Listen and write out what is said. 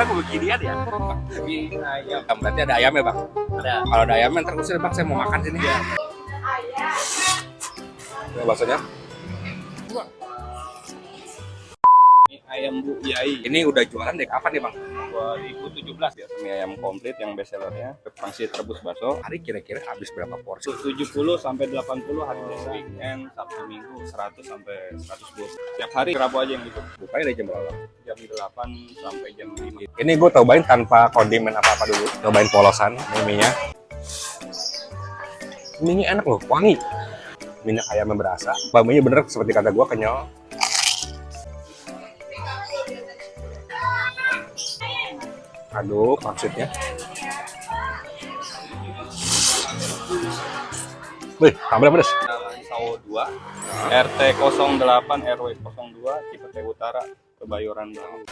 Aku beginian ya. Mie ayam. Berarti ada ayam ya bang? Ada. Kalau ada ayamnya ntar kusir bang, saya mau makan sini. Ya. Ya baksonya. Mie ayam Bu Yai. Ini udah jualan dari kapan nih bang? 2017 ya. Mie ayam komplit yang best sellernya. Pangsit rebus bakso. Hari kira-kira habis berapa porsi? 70 sampai 80 hari biasa. Weekend, Sabtu Minggu 100 sampai 120. Tiap hari Rabu aja yang gitu. Bukanya dari jam berapa? Jam 8 sampai jam 5. Ini gue cobain tanpa kondimen apa-apa dulu. Cobain polosan mie-nya. Mie-nya enak loh, wangi. Minyak ayamnya berasa. Bambunya bener seperti kata gue, kenyal. Aduh, pangsitnya. Wih, tambah pedas. Jalan Sawo 2, RT 08 RW 02, Cipete Utara, Kebayoran Baru.